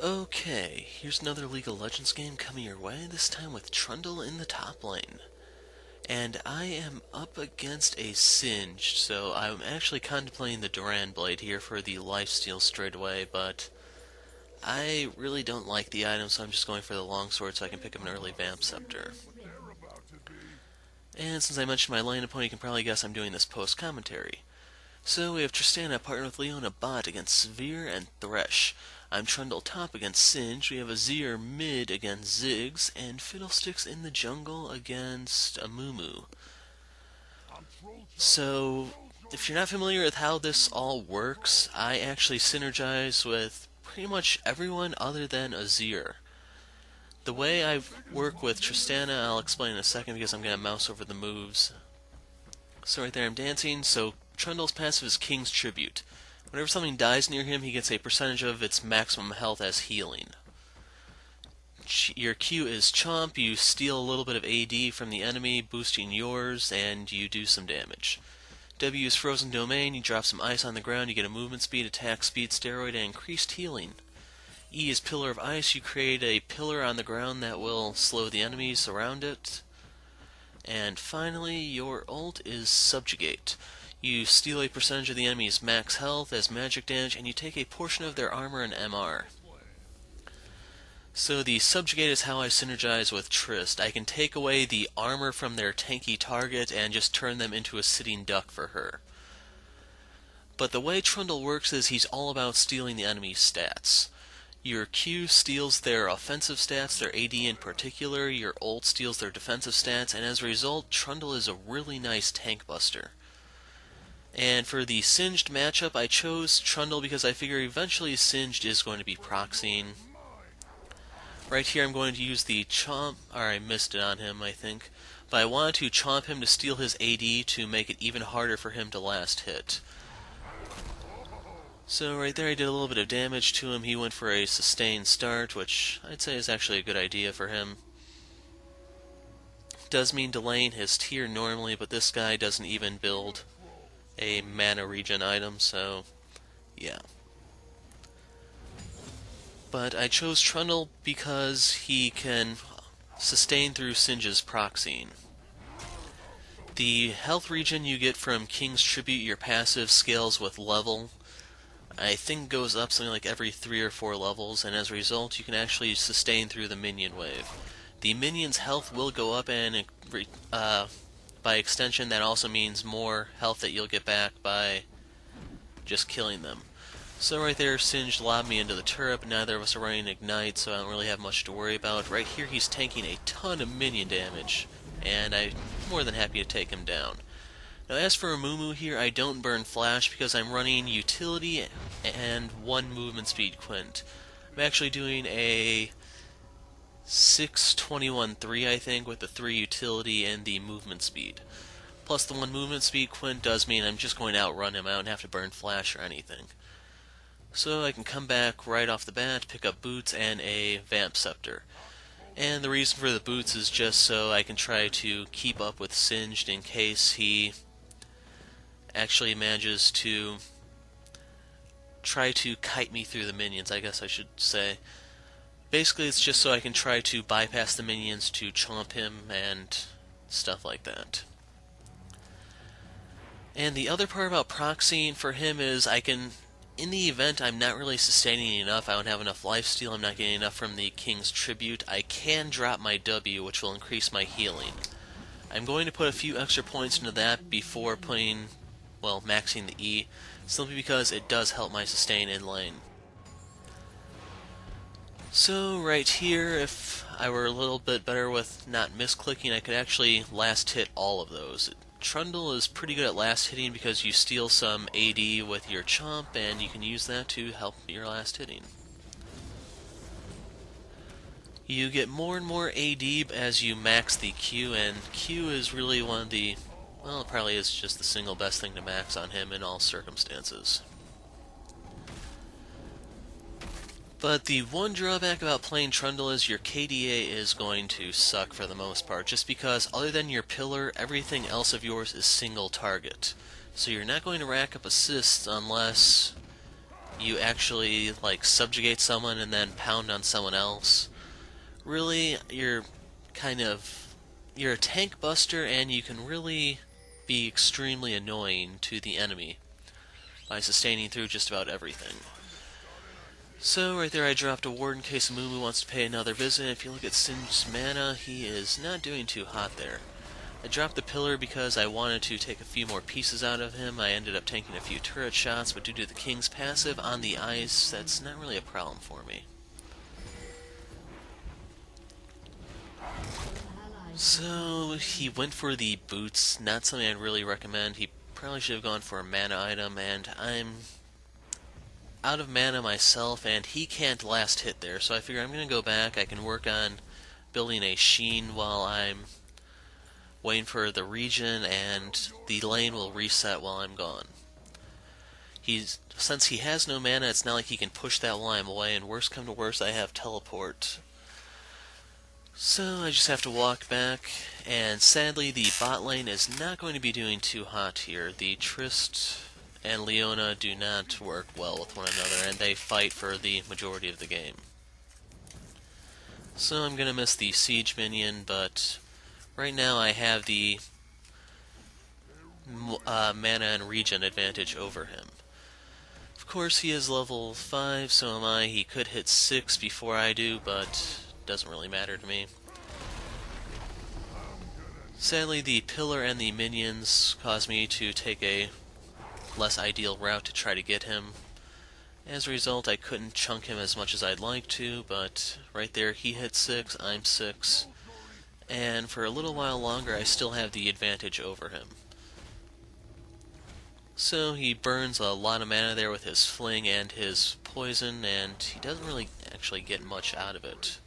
Okay, here's another League of Legends game coming your way, this time with Trundle in the top lane. And I am up against a Singed, so I'm actually contemplating the Duran Blade here for the lifesteal straight away, but I really don't like the item, so I'm just going for the longsword so I can pick up an early Vamp Scepter. And since I mentioned my lane opponent, you can probably guess I'm doing this post-commentary. So we have Tristana partnered with Leona bot against Severe and Thresh. I'm Trundle top against Singe. We have Azir mid against Ziggs, and Fiddlesticks in the jungle against Amumu. So, if you're not familiar with how this all works, I actually synergize with pretty much everyone other than Azir. The way I work with Tristana, I'll explain in a second because I'm going to mouse over the moves. So right there I'm dancing, so Trundle's passive is King's Tribute. Whenever something dies near him, he gets a percentage of its maximum health as healing. Your Q is Chomp, you steal a little bit of AD from the enemy, boosting yours, and you do some damage. W is Frozen Domain, you drop some ice on the ground, you get a movement speed, attack speed, steroid, and increased healing. E is Pillar of Ice, you create a pillar on the ground that will slow the enemies around it. And finally, your ult is Subjugate. You steal a percentage of the enemy's max health as magic damage, and you take a portion of their armor and MR. So the Subjugate is how I synergize with Trist. I can take away the armor from their tanky target and just turn them into a sitting duck for her. But the way Trundle works is he's all about stealing the enemy's stats. Your Q steals their offensive stats, their AD in particular, your ult steals their defensive stats, and as a result, Trundle is a really nice tank buster. And for the Singed matchup, I chose Trundle because I figure eventually Singed is going to be proxying. Right here I'm going to use the Chomp, or I missed it on him, I think. But I wanted to Chomp him to steal his AD to make it even harder for him to last hit. So right there I did a little bit of damage to him. He went for a sustained start, which I'd say is actually a good idea for him. Does mean delaying his tier normally, but this guy doesn't even build a mana regen item, so yeah. But I chose Trundle because he can sustain through Singe's proxying. The health regen you get from King's Tribute, your passive, scales with level. I think goes up something like every 3 or 4 levels, and as a result you can actually sustain through the minion wave. The minion's health will go up, and by extension that also means more health that you'll get back by just killing them. So right there, Singed lobbed me into the turret, but neither of us are running Ignite, so I don't really have much to worry about. Right here he's tanking a ton of minion damage, and I'm more than happy to take him down. Now as for Amumu here, I don't burn Flash because I'm running Utility and 1 movement speed Quint. I'm actually doing a 6-21-3 I think with the 3 Utility and the movement speed. Plus the 1 movement speed Quint does mean I'm just going to outrun him. I don't have to burn Flash or anything. So I can come back right off the bat, pick up Boots and a Vamp Scepter. And the reason for the Boots is just so I can try to keep up with Singed in case he actually manages to try to kite me through the minions, I guess I should say. Basically it's just so I can try to bypass the minions to chomp him and stuff like that. And the other part about proxying for him is I can, in the event I'm not really sustaining enough, I don't have enough lifesteal, I'm not getting enough from the King's Tribute, I can drop my W, which will increase my healing. I'm going to put a few extra points into that before putting, well, maxing the E, simply because it does help my sustain in lane. So right here, if I were a little bit better with not misclicking, I could actually last hit all of those. Trundle is pretty good at last hitting because you steal some AD with your Chomp, and you can use that to help your last hitting. You get more and more AD as you max the Q, and Q is really one of the, well, it probably is just the single best thing to max on him in all circumstances. But the one drawback about playing Trundle is your KDA is going to suck for the most part, just because other than your pillar, everything else of yours is single target. So you're not going to rack up assists unless you actually like subjugate someone and then pound on someone else. Really, kind of you're a tank buster and you can really be extremely annoying to the enemy by sustaining through just about everything. So right there I dropped a ward in case Mumu wants to pay another visit. If you look at Sin's mana, he is not doing too hot there. I dropped the pillar because I wanted to take a few more pieces out of him. I ended up taking a few turret shots, but due to the King's passive on the ice, that's not really a problem for me. So he went for the boots, not something I'd really recommend. He probably should have gone for a mana item, and I'm out of mana myself, and he can't last hit there, so I figure I'm going to go back. I can work on building a sheen while I'm waiting for the region, and the lane will reset while I'm gone. Since he has no mana, it's not like he can push that while I'm away, and worst come to worst, I have teleport. So I just have to walk back, and sadly the bot lane is not going to be doing too hot here. The Trist and Leona do not work well with one another, and they fight for the majority of the game. So I'm going to miss the siege minion, but right now I have the mana and regen advantage over him. Of course he is level 5, so am I. He could hit 6 before I do, but doesn't really matter to me. Sadly, the pillar and the minions caused me to take a less ideal route to try to get him. As a result, I couldn't chunk him as much as I'd like to, but right there he hit 6, I'm 6, and for a little while longer I still have the advantage over him. So he burns a lot of mana there with his fling and his poison, and he doesn't really actually get much out of it.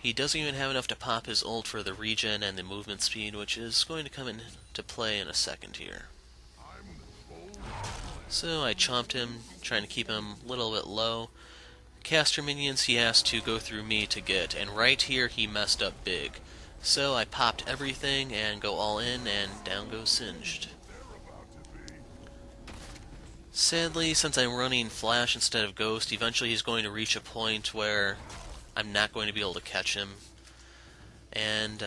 He doesn't even have enough to pop his ult for the regen and the movement speed, which is going to come into play in a second here. So I chomped him, trying to keep him a little bit low. Caster minions he has to go through me to get, and right here he messed up big. So I popped everything and go all in, and down goes Singed. Sadly, since I'm running Flash instead of Ghost, eventually he's going to reach a point where I'm not going to be able to catch him. And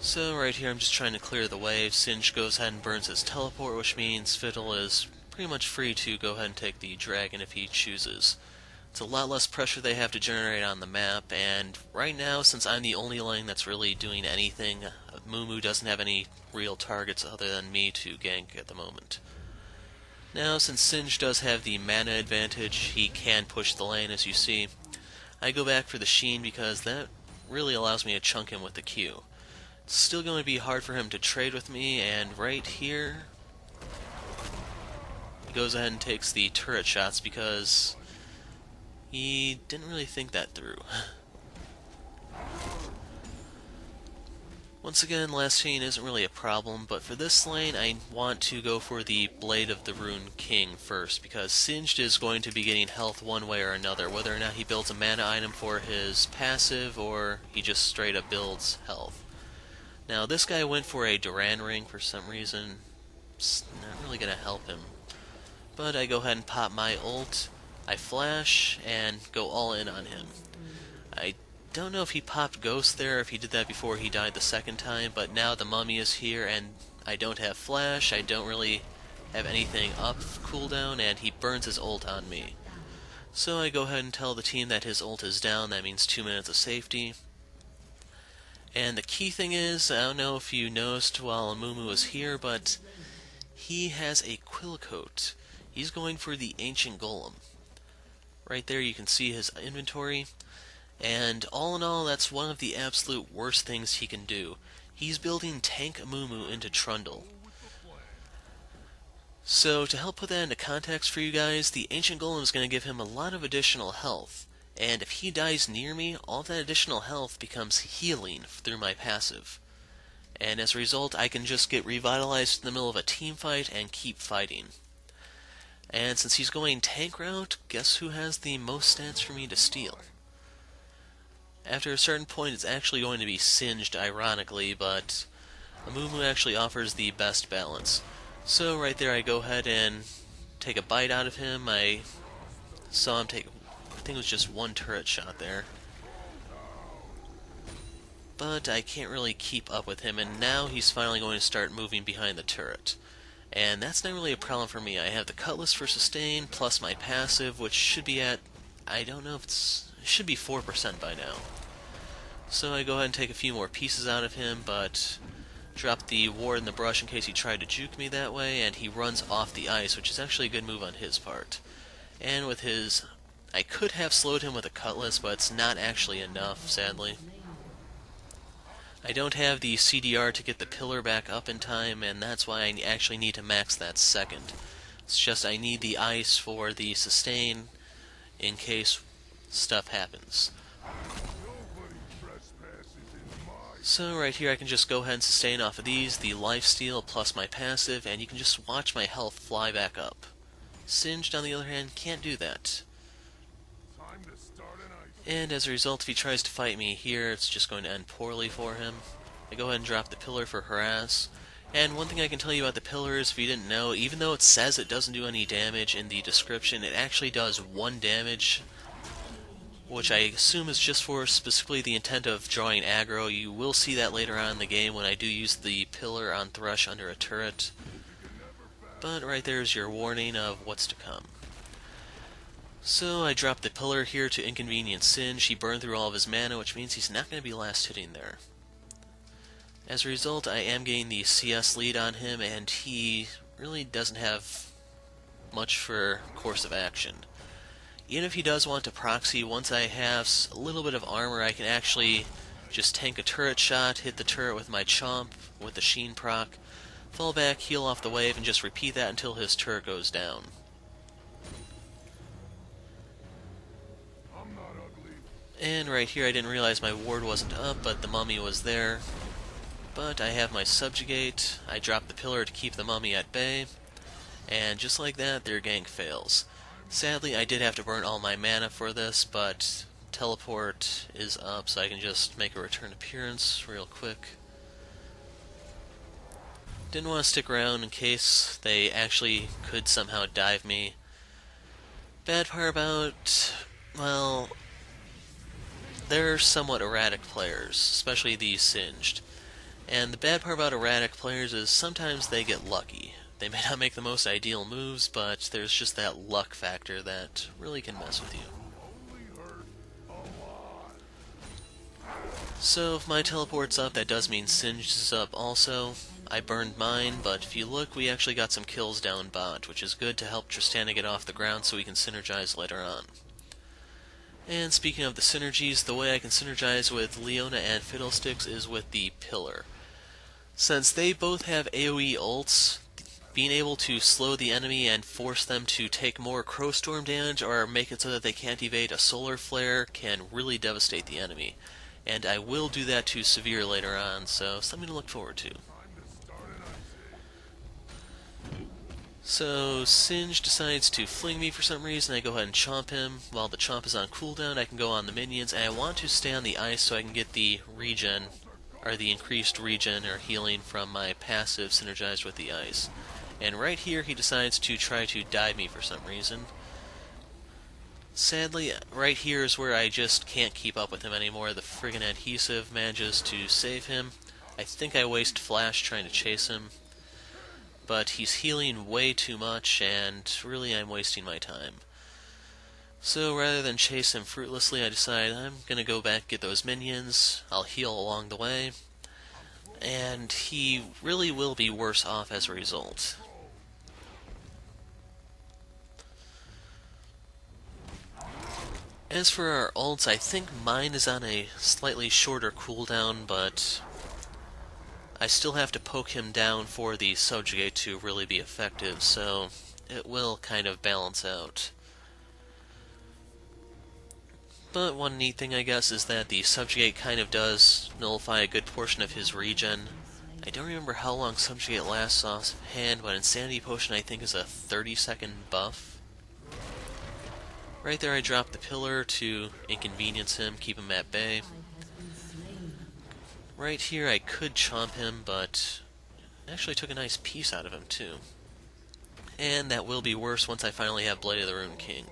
So right here I'm just trying to clear the wave. Singe goes ahead and burns his teleport, which means Fiddle is pretty much free to go ahead and take the dragon if he chooses. It's a lot less pressure they have to generate on the map, and right now, since I'm the only lane that's really doing anything, Mumu doesn't have any real targets other than me to gank at the moment. Now, since Singe does have the mana advantage, he can push the lane, as you see. I go back for the Sheen because that really allows me to chunk him with the Q. It's still going to be hard for him to trade with me, and right here, he goes ahead and takes the turret shots because he didn't really think that through. Once again, last chain isn't really a problem, but for this lane I want to go for the Blade of the Rune King first, because Singed is going to be getting health one way or another, whether or not he builds a mana item for his passive or he just straight up builds health. Now this guy went for a Duran Ring for some reason. It's not really going to help him. But I go ahead and pop my ult, I flash, and go all in on him. I don't know if he popped Ghost there, if he did that before he died the second time, but now the mummy is here and I don't have flash, I don't really have anything up cooldown, and he burns his ult on me. So I go ahead and tell the team that his ult is down, that means 2 minutes of safety. And the key thing is, I don't know if you noticed while Mumu was here, but he has a Quill Coat. He's going for the Ancient Golem. Right there you can see his inventory, and all in all that's one of the absolute worst things he can do. He's building Tank Mumu into Trundle. So to help put that into context for you guys, the Ancient Golem is going to give him a lot of additional health, and if he dies near me, all that additional health becomes healing through my passive. And as a result, I can just get revitalized in the middle of a team fight and keep fighting. And since he's going tank route, guess who has the most stats for me to steal? After a certain point, it's actually going to be singed, ironically, but Amumu actually offers the best balance. So right there, I go ahead and take a bite out of him. I saw him take, I think it was just one turret shot there. But I can't really keep up with him, and now he's finally going to start moving behind the turret. And that's not really a problem for me. I have the Cutlass for sustain, plus my passive, which should be at, I don't know if it should be 4% by now. So I go ahead and take a few more pieces out of him, but drop the ward in the brush in case he tried to juke me that way, and he runs off the ice, which is actually a good move on his part. And with his, I could have slowed him with a Cutlass, but it's not actually enough, sadly. I don't have the CDR to get the pillar back up in time, and that's why I actually need to max that second. It's just I need the ice for the sustain in case stuff happens. So right here I can just go ahead and sustain off of these, the lifesteal plus my passive, and you can just watch my health fly back up. Singed, on the other hand, can't do that. And as a result, if he tries to fight me here, it's just going to end poorly for him. I go ahead and drop the pillar for harass. And one thing I can tell you about the pillar is, if you didn't know, even though it says it doesn't do any damage in the description, it actually does 1 damage, which I assume is just for specifically the intent of drawing aggro. You will see that later on in the game when I do use the pillar on Thrush under a turret. But right there is your warning of what's to come. So I dropped the pillar here to inconvenience Singe. He burned through all of his mana, which means he's not going to be last hitting there. As a result, I am getting the CS lead on him, and he really doesn't have much for course of action. Even if he does want to proxy, once I have a little bit of armor, I can actually just tank a turret shot, hit the turret with my chomp, with the Sheen proc, fall back, heal off the wave, and just repeat that until his turret goes down. And right here I didn't realize my ward wasn't up, but the mummy was there. But I have my subjugate, I drop the pillar to keep the mummy at bay, and just like that, their gank fails. Sadly, I did have to burn all my mana for this, but teleport is up, so I can just make a return appearance real quick. Didn't want to stick around in case they actually could somehow dive me. Bad part about, well, they're somewhat erratic players, especially these Singed. And the bad part about erratic players is sometimes they get lucky. They may not make the most ideal moves, but there's just that luck factor that really can mess with you. So if my teleport's up, that does mean Singed is up also. I burned mine, but if you look, we actually got some kills down bot, which is good to help Tristana get off the ground so we can synergize later on. And speaking of the synergies, the way I can synergize with Leona and Fiddlesticks is with the pillar. Since they both have AoE ults, being able to slow the enemy and force them to take more Crowstorm damage or make it so that they can't evade a solar flare can really devastate the enemy. And I will do that to Severe later on, so something to look forward to. So Singe decides to fling me for some reason. I go ahead and chomp him. While the chomp is on cooldown, I can go on the minions, and I want to stay on the ice so I can get the regen, or the increased regen or healing from my passive synergized with the ice. And right here he decides to try to dive me for some reason. Sadly, right here is where I just can't keep up with him anymore. The friggin' adhesive manages to save him. I think I waste flash trying to chase him, but he's healing way too much, and really I'm wasting my time. So rather than chase him fruitlessly, I decide I'm gonna go back get those minions, I'll heal along the way, and he really will be worse off as a result. As for our ults, I think mine is on a slightly shorter cooldown, but I still have to poke him down for the subjugate to really be effective, so it will kind of balance out. But one neat thing, I guess, is that the subjugate kind of does nullify a good portion of his regen. I don't remember how long subjugate lasts offhand, but Insanity Potion I think is a 30-second buff. Right there I dropped the pillar to inconvenience him, keep him at bay. Right here I could chomp him, but actually took a nice piece out of him too. And that will be worse once I finally have Blade of the Rune King.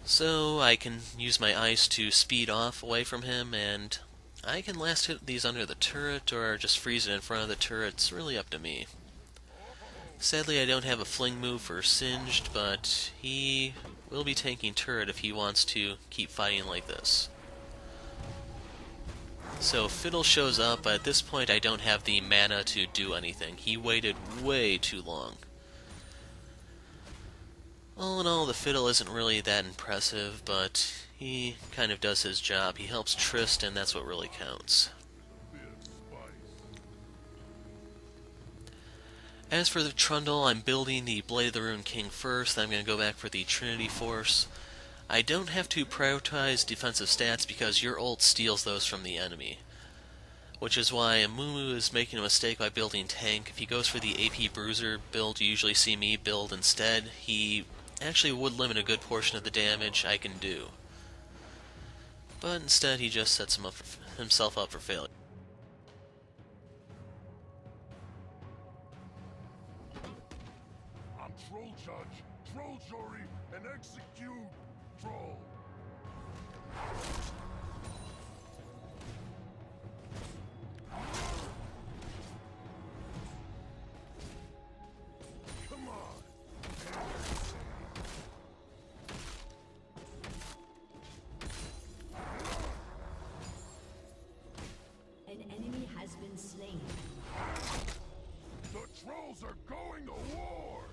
So I can use my ice to speed off away from him, and I can last hit these under the turret or just freeze it in front of the turret. It's really up to me. Sadly I don't have a fling move for Singed, but he will be tanking turret if he wants to keep fighting like this. So Fiddle shows up, but at this point I don't have the mana to do anything. He waited way too long. All in all, the Fiddle isn't really that impressive, but he kind of does his job. He helps Trist, and that's what really counts. As for the Trundle, I'm building the Blade of the Rune King first, then I'm going to go back for the Trinity Force. I don't have to prioritize defensive stats because your ult steals those from the enemy. Which is why Amumu is making a mistake by building tank. If he goes for the AP bruiser build, you usually see me build instead. He actually would limit a good portion of the damage I can do. But instead he just sets himself up for failure. I'm Troll Judge, Troll Jury, and execute Troll. Come on. An enemy has been slain. The trolls are going to war.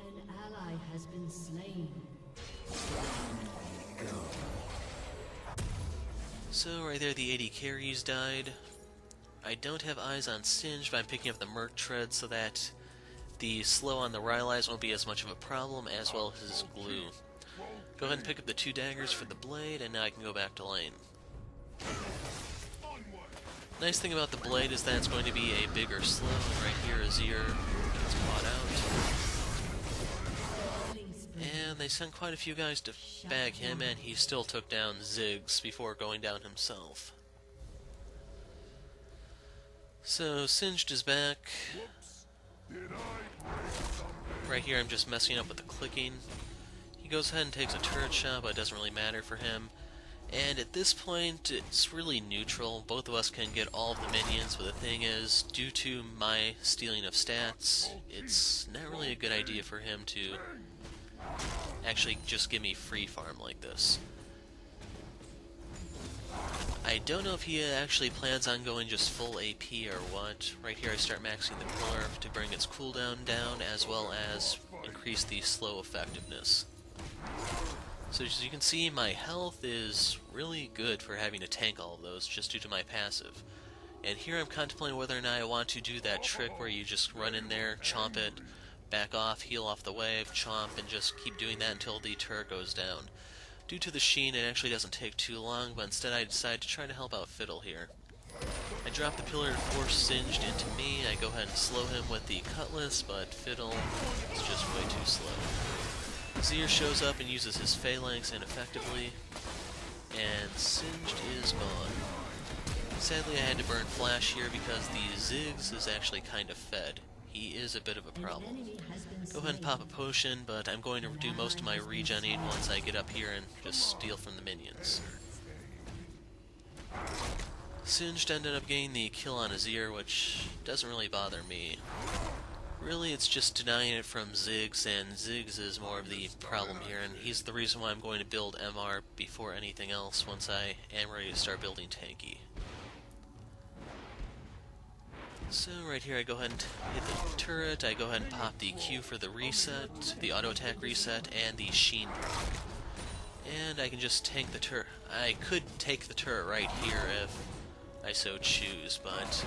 An ally has been slain. So right there the AD carries died. I don't have eyes on Singe, but I'm picking up the Merc Tread so that the slow on the Rylai's won't be as much of a problem, as well as his glue. Go ahead and pick up the 2 daggers for the blade, and now I can go back to lane. Nice thing about the blade is that it's going to be a bigger slow, and right here Azir gets caught out. And they sent quite a few guys to bag him, and he still took down Ziggs before going down himself. So Singed is back. Right here I'm just messing up with the clicking. He goes ahead and takes a turret shot, but it doesn't really matter for him. And at this point, it's really neutral. Both of us can get all of the minions, but the thing is, due to my stealing of stats, it's not really a good idea for him to actually just give me free farm like this. I don't know if he actually plans on going just full AP or what. Right here I start maxing the pillar to bring its cooldown down, as well as increase the slow effectiveness. So as you can see, my health is really good for having to tank all of those, just due to my passive. And here I'm contemplating whether or not I want to do that trick where you just run in there, chomp it, back off, heal off the wave, chomp, and just keep doing that until the turret goes down. Due to the sheen, it actually doesn't take too long, but instead I decide to try to help out Fiddle here. I drop the pillar to force Singed into me. I go ahead and slow him with the Cutlass, but Fiddle is just way too slow. Azir shows up and uses his Phalanx ineffectively, and Singed is gone. Sadly I had to burn Flash here because the Ziggs is actually kind of fed. He is a bit of a problem. Go ahead and pop a potion, but I'm going to do most of my regenning once I get up here and just steal from the minions. Singed ended up getting the kill on Azir, which doesn't really bother me. Really, it's just denying it from Ziggs, and Ziggs is more of the problem here, and he's the reason why I'm going to build MR before anything else once I am ready to start building tanky. So right here I go ahead and hit the turret, I go ahead and pop the Q for the reset, the auto attack reset, and the sheen proc. And I can just tank the turret. I could take the turret right here if I so choose, but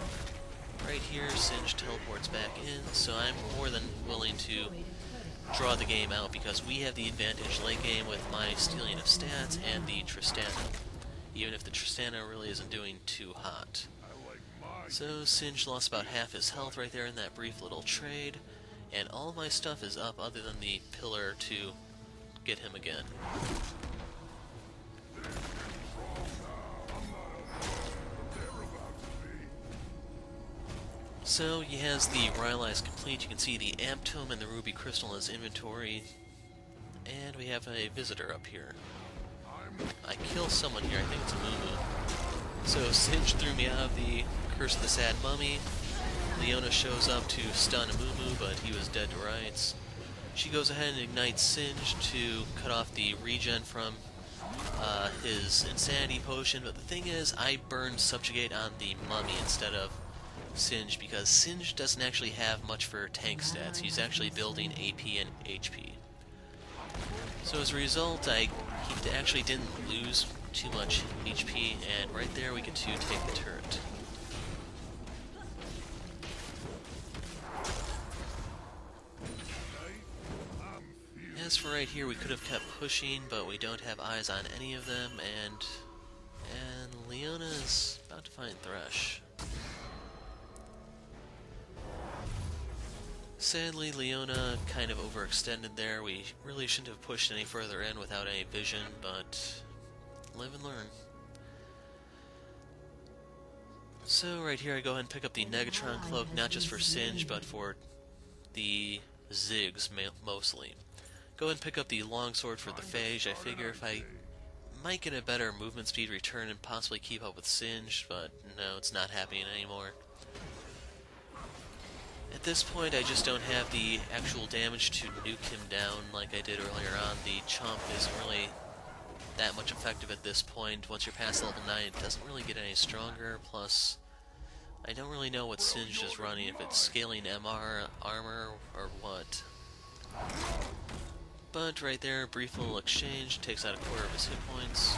right here Singe teleports back in, so I'm more than willing to draw the game out because we have the advantage late game with my stealing of stats and the Tristana, even if the Tristana really isn't doing too hot. So Singe lost about half his health right there in that brief little trade, and all my stuff is up other than the pillar to get him again. So he has the Royal Eyes complete. You can see the Amp Tome and the Ruby Crystal in his inventory. And we have a visitor up here. I kill someone here, I think it's a Moo. So Singe threw me out of the Curse of the Sad Mummy. Leona shows up to stun a Moo, but he was dead to rights. She goes ahead and ignites Singe to cut off the regen from his Insanity Potion, but the thing is, I burned Subjugate on the Mummy instead of Singe, because Singe doesn't actually have much for tank stats. He's actually building AP and HP. So as a result, he actually didn't lose too much HP, and right there we get to take the turret. As for right here, we could have kept pushing, but we don't have eyes on any of them, and Leona is about to find Thresh. Sadly, Leona kind of overextended there. We really shouldn't have pushed any further in without any vision, but live and learn. So right here I go ahead and pick up the Negatron Cloak, not just for Singe, but for the Ziggs mostly. Go ahead and pick up the Longsword for the Phage. I figure if I might get a better movement speed return and possibly keep up with Singe, but no, it's not happening anymore. At this point, I just don't have the actual damage to nuke him down like I did earlier on. The Chomp isn't really that much effective at this point. Once you're past level 9, it doesn't really get any stronger, plus I don't really know what Singe is running, if it's scaling MR, armor, or what. But right there, brief little exchange, takes out a quarter of his hit points,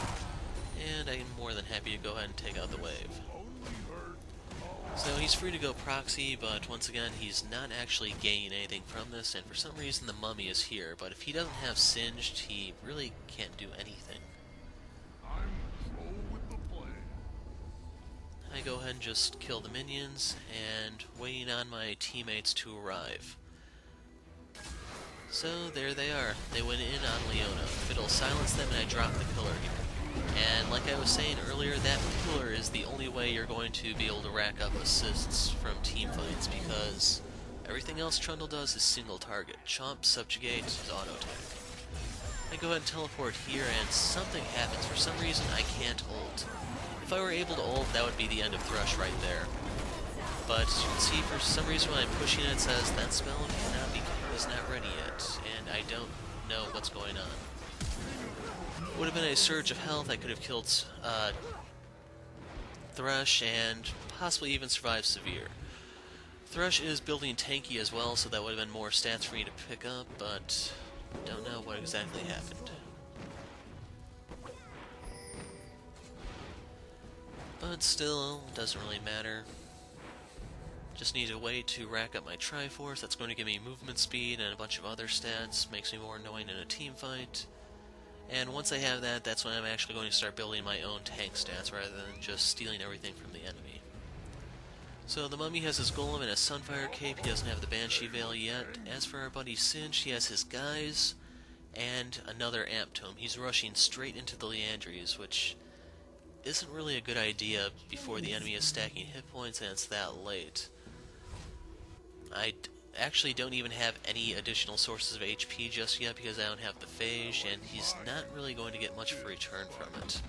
and I'm more than happy to go ahead and take out the wave. So he's free to go proxy, but once again, he's not actually gaining anything from this, and for some reason the Mummy is here, but if he doesn't have Singed, he really can't do anything. I go ahead and just kill the minions, and waiting on my teammates to arrive. So there they are. They went in on Leona. It'll silence them, and I drop the pillar here. And like I was saying earlier, that pillar is the only way you're going to be able to rack up assists from teamfights, because everything else Trundle does is single target. Chomp, Subjugate, auto attack. I go ahead and teleport here, and something happens. For some reason, I can't ult. If I were able to ult, that would be the end of Thresh right there. But as you can see, for some reason when I'm pushing it, it says that spell is not ready yet, and I don't know what's going on. Would have been a surge of health. I could have killed Thresh and possibly even survived Severe. Thresh is building tanky as well, so that would have been more stats for me to pick up, but don't know what exactly happened. But still, doesn't really matter. Just need a way to rack up my Triforce. That's going to give me movement speed and a bunch of other stats. Makes me more annoying in a team fight. And once I have that, that's when I'm actually going to start building my own tank stats rather than just stealing everything from the enemy. So the Mummy has his Golem and his Sunfire Cape. He doesn't have the Banshee Veil yet. As for our buddy Singe, he has his Guise and another Amp Tome. He's rushing straight into the Leandries, which isn't really a good idea before the enemy is stacking hit points and it's that late. I actually don't even have any additional sources of HP just yet because I don't have the Phage, and he's not really going to get much of a return from it.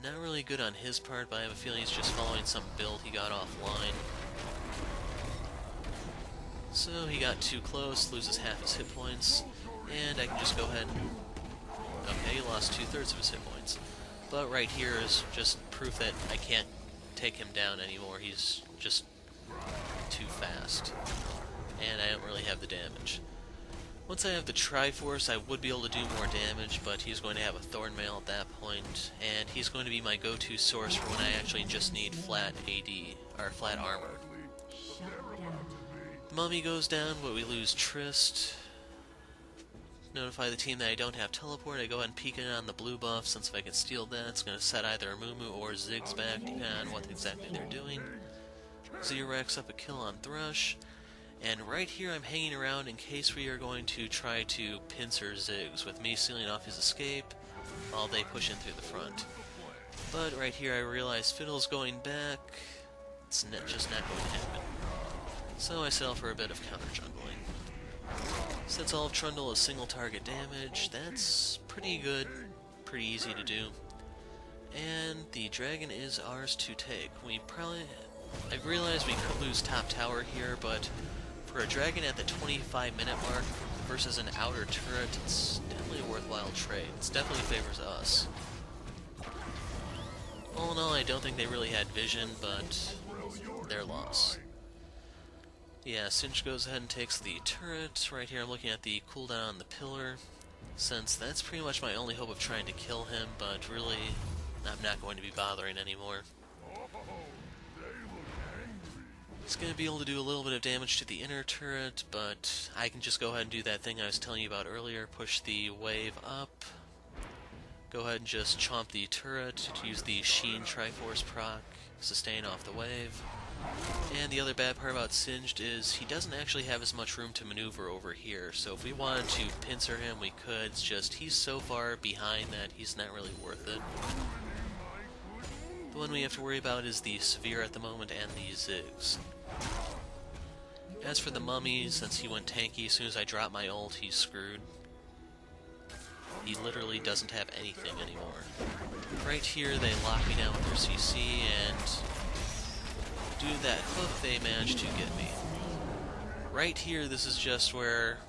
Not really good on his part, but I have a feeling he's just following some build he got offline. So he got too close, loses half his hit points, and I can just go ahead and... Okay, he lost 2/3 of his hit points. But right here is just proof that I can't take him down anymore. He's just too fast, and I don't really have the damage. Once I have the Triforce, I would be able to do more damage, but he's going to have a Thornmail at that point, and he's going to be my go-to source for when I actually just need flat AD, or flat armor. Mummy goes down, but we lose Trist. Notify the team that I don't have Teleport. I go ahead and peek in on the blue buff, since if I can steal that, it's going to set either Amumu or Ziggs back, depending on what exactly they're doing. Zero racks up a kill on Thresh, And right here I'm hanging around in case we are going to try to pincer Ziggs, with me sealing off his escape while they push in through the front. But right here I realize Fiddle's going back. It's just not going to happen. So I settle for a bit of counter jungling. Sets all of Trundle as single target damage. That's pretty good, pretty easy to do. And the dragon is ours to take. I realize we could lose top tower here, but for a dragon at the 25-minute mark versus an outer turret, it's definitely a worthwhile trade. It definitely favors us. All in all, I don't think they really had vision, but their loss. Yeah, Singe goes ahead and takes the turret. Right here I'm looking at the cooldown on the pillar, since that's pretty much my only hope of trying to kill him, but really, I'm not going to be bothering anymore. He's going to be able to do a little bit of damage to the inner turret, but I can just go ahead and do that thing I was telling you about earlier, push the wave up, go ahead and just chomp the turret to use the Sheen Triforce proc, sustain off the wave. And the other bad part about Singed is he doesn't actually have as much room to maneuver over here, so if we wanted to pincer him we could, it's just he's so far behind that he's not really worth it. The one we have to worry about is the Severe at the moment and the Ziggs. As for the Mummy, since he went tanky, as soon as I drop my ult, he's screwed. He literally doesn't have anything anymore. Right here, they lock me down with their CC, and due to that hook, they managed to get me. Right here, this is just where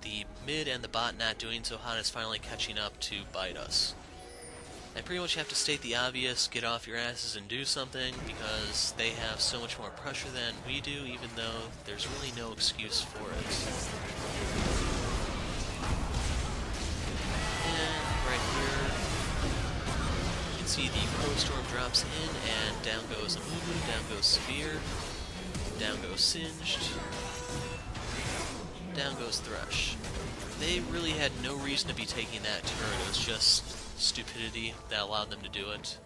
the mid and the bot not doing so hot is finally catching up to bite us. I pretty much have to state the obvious, get off your asses and do something, because they have so much more pressure than we do, even though there's really no excuse for it. And right here, you can see the Crow Storm drops in, and down goes Amumu, down goes Severe, down goes Singed, down goes Thresh. They really had no reason to be taking that turret, it was just stupidity that allowed them to do it.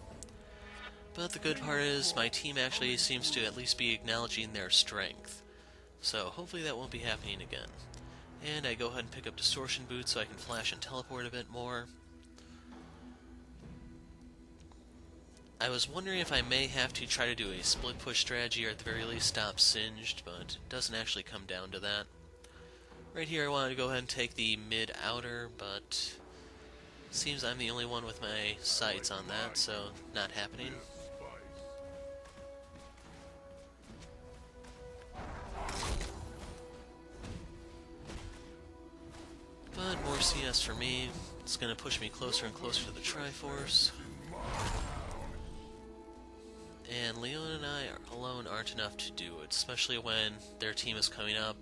But the good part is, my team actually seems to at least be acknowledging their strength. So hopefully that won't be happening again. And I go ahead and pick up Distortion Boots so I can flash and teleport a bit more. I was wondering if I may have to try to do a split push strategy, or at the very least stop Singed, but it doesn't actually come down to that. Right here I wanted to go ahead and take the mid-outer, but seems I'm the only one with my sights on that, so not happening. But more CS for me. It's going to push me closer and closer to the Triforce. And Leon and I alone aren't enough to do it, especially when their team is coming up.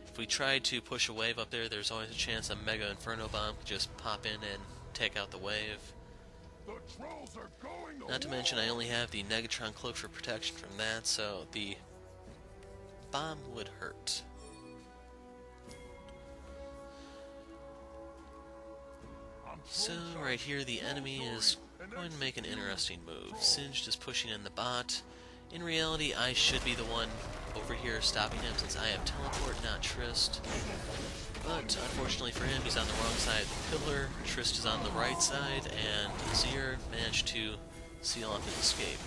If we tried to push a wave up there, there's always a chance a Mega Inferno Bomb could just pop in and take out the wave. Not to mention I only have the Negatron Cloak for protection from that, so the bomb would hurt. So right here the enemy is going to make an interesting move. Singed is pushing in the bot. In reality I should be the one over here stopping him since I have teleport, not Trist. But unfortunately for him, he's on the wrong side of the pillar, Trist is on the right side, and Azir managed to seal off his escape.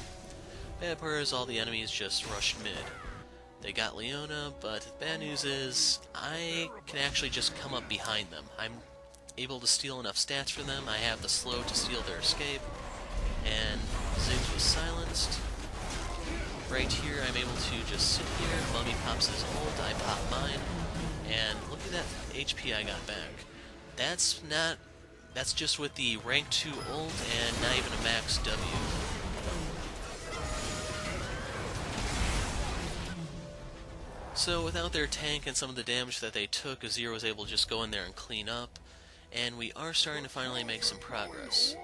Bad part is all the enemies just rushed mid. They got Leona, but the bad news is I can actually just come up behind them. I'm able to steal enough stats for them, I have the slow to steal their escape, and Ziggs was silenced. Right here I'm able to just sit here, Mummy pops his ult, I pop mine, and look at that HP I got back. That's just with the rank 2 ult and not even a max W. So without their tank and some of the damage that they took, Azir was able to just go in there and clean up, and we are starting to finally make some progress.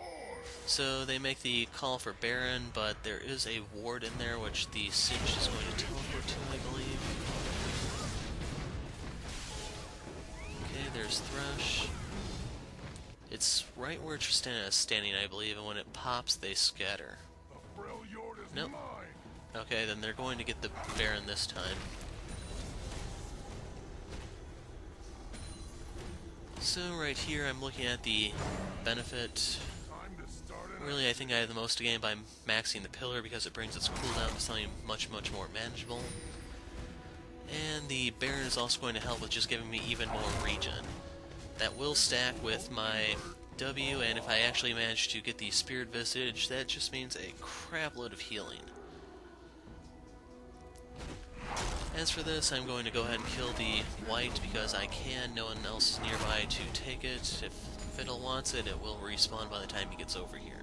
So they make the call for Baron, but there is a ward in there which the Singed is going to teleport to, I believe. Okay, there's Thresh. It's right where Tristana is standing, I believe, and when it pops, they scatter. Nope. Okay, then they're going to get the Baron this time. So right here I'm looking at the benefit. Time to start an Really, I think I have the most to gain by maxing the pillar because it brings its cooldown to something much more manageable. And the Baron is also going to help with just giving me even more regen. That will stack with my W, and if I actually manage to get the Spirit Visage, that just means a crap load of healing. As for this, I'm going to go ahead and kill the white because I can. No one else is nearby to take it. If Fiddle wants it, it will respawn by the time he gets over here.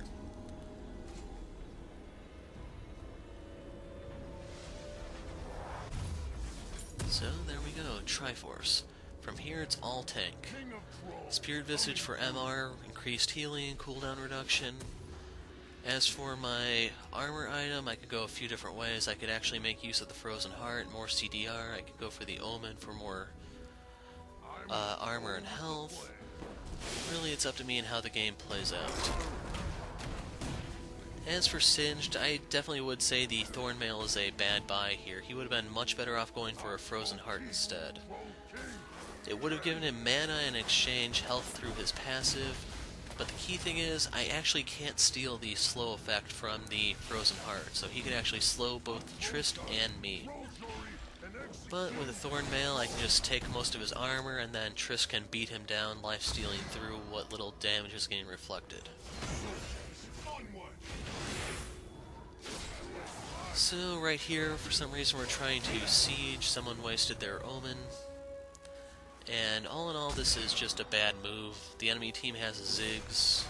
So there we go, Triforce. From here it's all tank. king of trolls. Spirit Visage for MR, increased healing, cooldown reduction. As for my armor item, I could go a few different ways. I could actually make use of the Frozen Heart, more CDR. I could go for the Omen for more armor and health. Really, it's up to me and how the game plays out. As for Singed, I definitely would say the Thornmail is a bad buy here. He would have been much better off going for a Frozen Heart instead. It would have given him mana in exchange, health through his passive, but the key thing is, I actually can't steal the slow effect from the Frozen Heart, so he could actually slow both Trist and me. But with a Thornmail, I can just take most of his armor, and then Trist can beat him down, lifestealing through what little damage is getting reflected. So right here, for some reason we're trying to siege, someone wasted their Omen. And all in all, this is just a bad move. The enemy team has a Ziggs.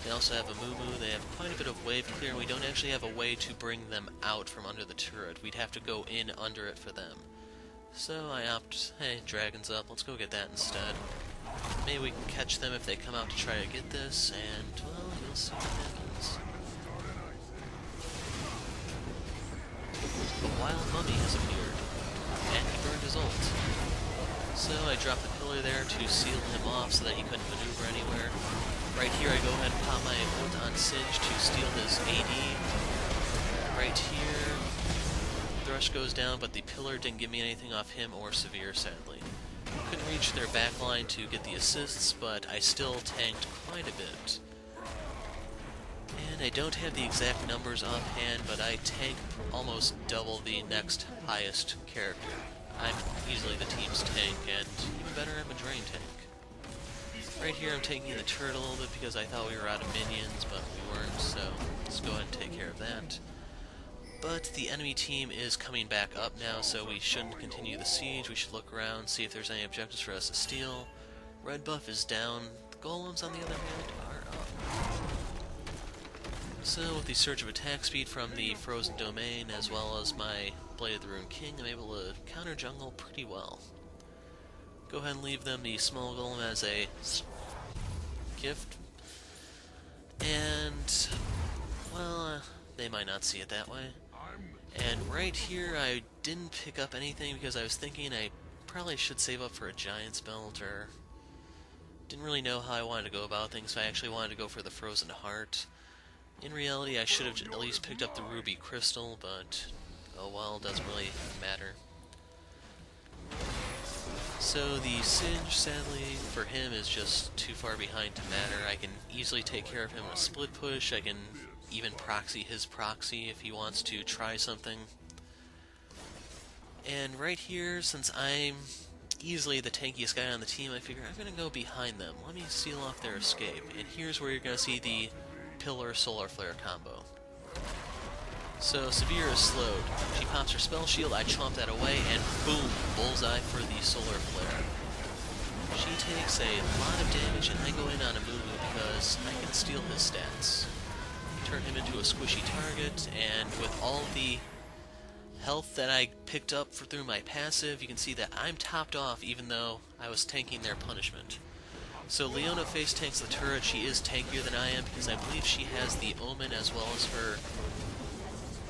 They also have a Moo. They have quite a bit of wave clear, and we don't actually have a way to bring them out from under the turret. We'd have to go in under it for them. So I opt, hey, dragon's up, let's go get that instead. Maybe we can catch them if they come out to try to get this, and, well, you'll see what happens. A wild mummy has appeared, and he burned his ult. So I dropped the pillar there to seal him off so that he couldn't maneuver anywhere. Right here I go ahead and pop my ult on Singe to steal his AD. Right here, Thrush goes down, but the pillar didn't give me anything off him or Severe, sadly. Couldn't reach their backline to get the assists, but I still tanked quite a bit. And I don't have the exact numbers offhand, but I tank almost double the next highest character. I'm easily the team's tank, and even better, I'm a drain tank. Right here I'm taking the turret a little bit because I thought we were out of minions, but we weren't, so let's go ahead and take care of that. But the enemy team is coming back up now, so we shouldn't continue the siege. We should look around, see if there's any objectives for us to steal. Red buff is down. The golems, on the other hand, are up. So with the surge of attack speed from the Frozen Domain, as well as my Blade of the Ruined King, I'm able to counter jungle pretty well. Go ahead and leave them the small golem as a gift. And, well, they might not see it that way. And right here, I didn't pick up anything because I was thinking I probably should save up for a Giant's Belt, or didn't really know how I wanted to go about things, so I actually wanted to go for the Frozen Heart. In reality, I should have at least picked up the Ruby Crystal, but oh well, doesn't really matter. So the Singe, sadly, for him is just too far behind to matter. I can easily take care of him in a split push. I can even proxy his proxy if he wants to try something. And right here, since I'm easily the tankiest guy on the team, I figure I'm going to go behind them. Let me seal off their escape. And here's where you're going to see the Pillar Solar Flare combo. So Severe is slowed. She pops her spell shield, I chomp that away, and boom, bullseye for the Solar Flare. She takes a lot of damage, and I go in on a Moo because I can steal his stats. Turn him into a squishy target, and with all the health that I picked up through my passive, you can see that I'm topped off even though I was tanking their punishment. So Leona face tanks the turret. She is tankier than I am because I believe she has the Omen as well as her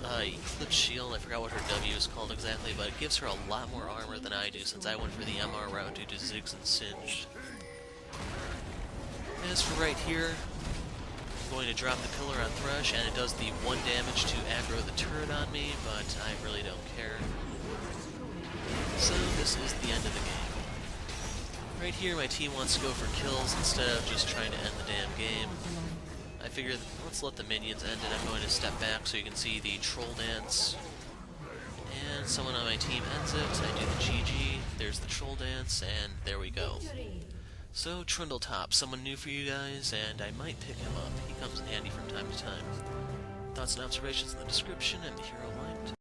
Eclipse Shield. I forgot what her W is called exactly, but it gives her a lot more armor than I do since I went for the MR route due to Ziggs and Singed. As for right here, I'm going to drop the pillar on Thrush, and it does the 1 damage to aggro the turret on me, but I really don't care. So this is the end of the game. Right here, my team wants to go for kills instead of just trying to end the damn game. I figured, let's let the minions end it. I'm going to step back so you can see the troll dance. And someone on my team ends it. I do the GG, there's the troll dance, and there we go. So, Trundle top, someone new for you guys, and I might pick him up. He comes in handy from time to time. Thoughts and observations in the description, and the hero light.